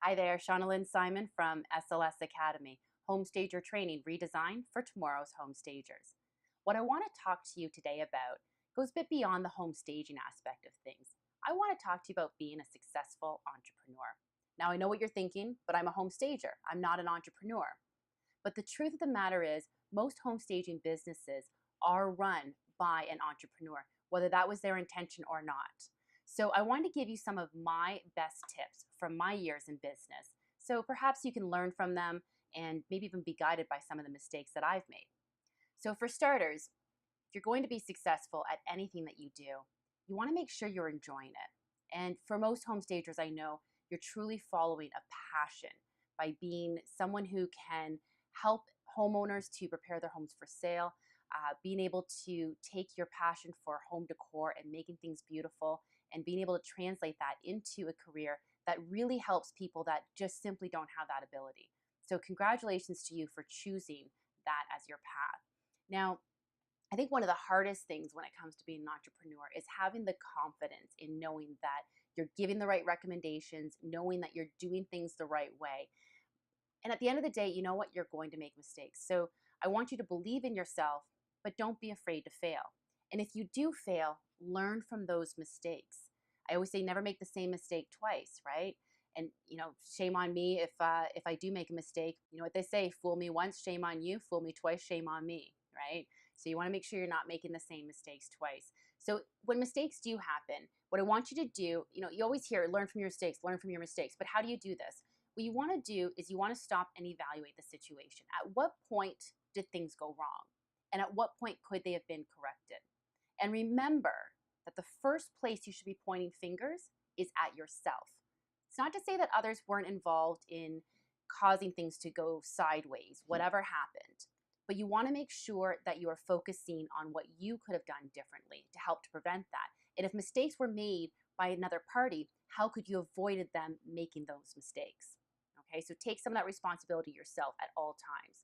Hi there, Shauna Lynn Simon from SLS Academy, Homestager Training Redesigned for Tomorrow's Homestagers. What I want to talk to you today about goes a bit beyond the home staging aspect of things. I want to talk to you about being a successful entrepreneur. Now, I know what you're thinking, but I'm a homestager. I'm not an entrepreneur. But the truth of the matter is, most homestaging businesses are run by an entrepreneur, whether that was their intention or not. So I wanted to give you some of my best tips from my years in business. So perhaps you can learn from them and maybe even be guided by some of the mistakes that I've made. So for starters, if you're going to be successful at anything that you do, you want to make sure you're enjoying it. And for most homestagers I know, you're truly following a passion by being someone who can help homeowners to prepare their homes for sale, being able to take your passion for home decor and making things beautiful and being able to translate that into a career that really helps people that just simply don't have that ability. So congratulations to you for choosing that as your path. Now, I think one of the hardest things when it comes to being an entrepreneur is having the confidence in knowing that you're giving the right recommendations, knowing that you're doing things the right way. And at the end of the day, you know what? You're going to make mistakes. So I want you to believe in yourself, but don't be afraid to fail. And if you do fail, learn from those mistakes. I always say never make the same mistake twice, right? And shame on me if I do make a mistake. You know what they say, fool me once, shame on you, fool me twice, shame on me, right? So you want to make sure you're not making the same mistakes twice. So when mistakes do happen, what I want you to do, you always hear learn from your mistakes, learn from your mistakes, but how do you do this? What you want to do is you want to stop and evaluate the situation. At what point did things go wrong? And at what point could they have been corrected? And remember that the first place you should be pointing fingers is at yourself. It's not to say that others weren't involved in causing things to go sideways, whatever happened. But you want to make sure that you are focusing on what you could have done differently to help to prevent that. And if mistakes were made by another party, how could you avoided them making those mistakes? Okay, so take some of that responsibility yourself at all times.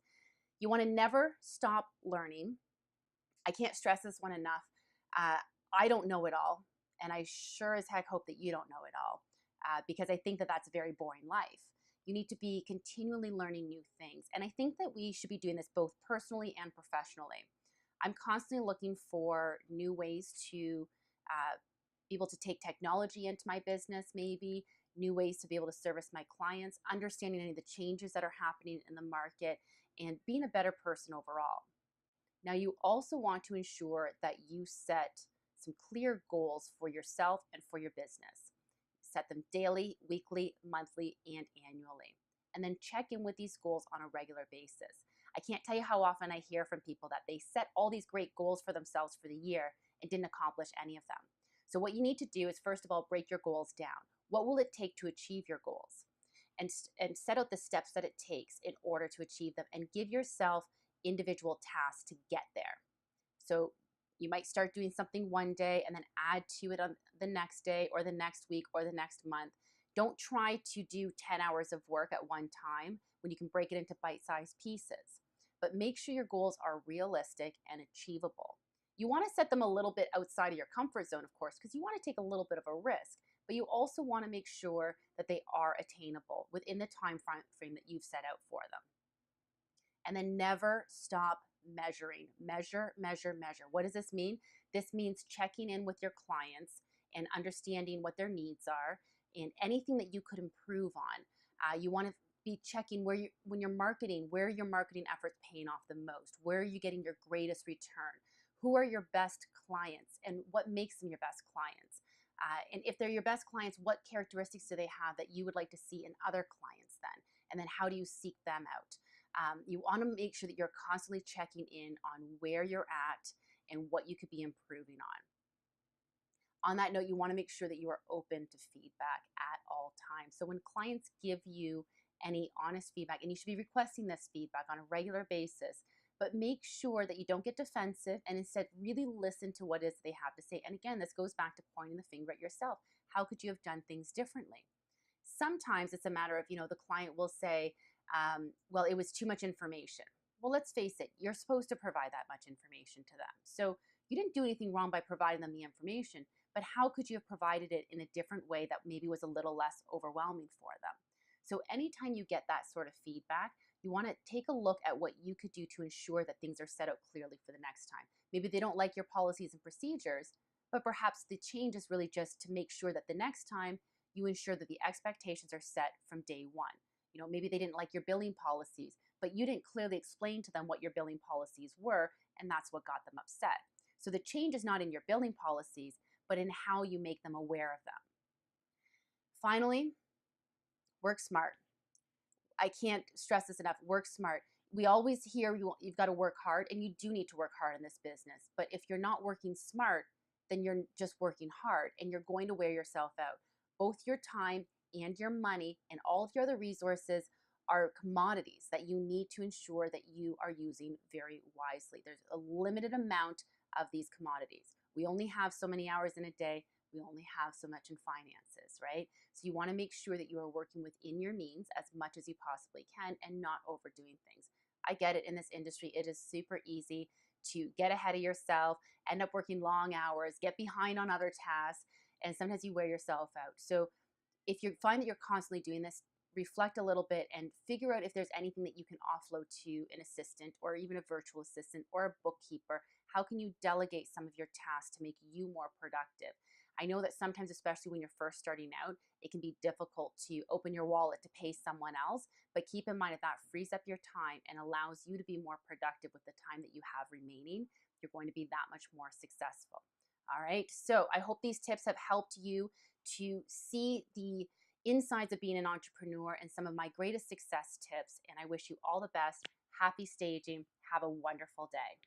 You want to never stop learning. I can't stress this one enough. I don't know it all, and I sure as heck hope that you don't know it all, because I think that that's a very boring life. You need to be continually learning new things, and I think that we should be doing this both personally and professionally. I'm constantly looking for new ways to be able to take technology into my business, maybe new ways to be able to service my clients, understanding any of the changes that are happening in the market, and being a better person overall. Now, you also want to ensure that you set some clear goals for yourself and for your business. Set them daily, weekly, monthly, and annually. And then check in with these goals on a regular basis. I can't tell you how often I hear from people that they set all these great goals for themselves for the year and didn't accomplish any of them. So what you need to do is, first of all, break your goals down. What will it take to achieve your goals? And set out the steps that it takes in order to achieve them, and give yourself individual tasks to get there. So you might start doing something one day and then add to it on the next day or the next week or the next month. Don't try to do 10 hours of work at one time when you can break it into bite-sized pieces. But make sure your goals are realistic and achievable. You want to set them a little bit outside of your comfort zone, of course, because you want to take a little bit of a risk. But you also want to make sure that they are attainable within the time frame that you've set out for them. And then never stop measuring. Measure, measure, measure. What does this mean? This means checking in with your clients and understanding what their needs are and anything that you could improve on. You want to be checking when you're marketing, where are your marketing efforts paying off the most? Where are you getting your greatest return? Who are your best clients and what makes them your best clients? And if they're your best clients, what characteristics do they have that you would like to see in other clients then? And then how do you seek them out? You want to make sure that you're constantly checking in on where you're at and what you could be improving on. On that note, you want to make sure that you are open to feedback at all times. So when clients give you any honest feedback, and you should be requesting this feedback on a regular basis, but make sure that you don't get defensive and instead really listen to what it is they have to say. And again, this goes back to pointing the finger at yourself. How could you have done things differently? Sometimes it's a matter of, the client will say, well, it was too much information. Well, let's face it, you're supposed to provide that much information to them. So you didn't do anything wrong by providing them the information, but how could you have provided it in a different way that maybe was a little less overwhelming for them? So anytime you get that sort of feedback, you want to take a look at what you could do to ensure that things are set out clearly for the next time. Maybe they don't like your policies and procedures, but perhaps the change is really just to make sure that the next time you ensure that the expectations are set from day one. Maybe they didn't like your billing policies, but you didn't clearly explain to them what your billing policies were, and that's what got them upset. So the change is not in your billing policies, but in how you make them aware of them. Finally, work smart. I can't stress this enough. Work smart. We always hear you've got to work hard, and you do need to work hard in this business. But if you're not working smart, then you're just working hard, and you're going to wear yourself out. Both your time and your money and all of your other resources are commodities that you need to ensure that you are using very wisely. There's a limited amount of these commodities. We only have so many hours in a day. We only have so much in finances, right? So you want to make sure that you are working within your means as much as you possibly can and not overdoing things. I get it, in this industry, it is super easy to get ahead of yourself, end up working long hours, get behind on other tasks, and sometimes you wear yourself out. So if you find that you're constantly doing this, reflect a little bit and figure out if there's anything that you can offload to an assistant or even a virtual assistant or a bookkeeper. How can you delegate some of your tasks to make you more productive? I know that sometimes, especially when you're first starting out, it can be difficult to open your wallet to pay someone else, but keep in mind that frees up your time and allows you to be more productive with the time that you have remaining. You're going to be that much more successful. All right, so I hope these tips have helped you to see the insides of being an entrepreneur and some of my greatest success tips. And I wish you all the best. Happy staging. Have a wonderful day.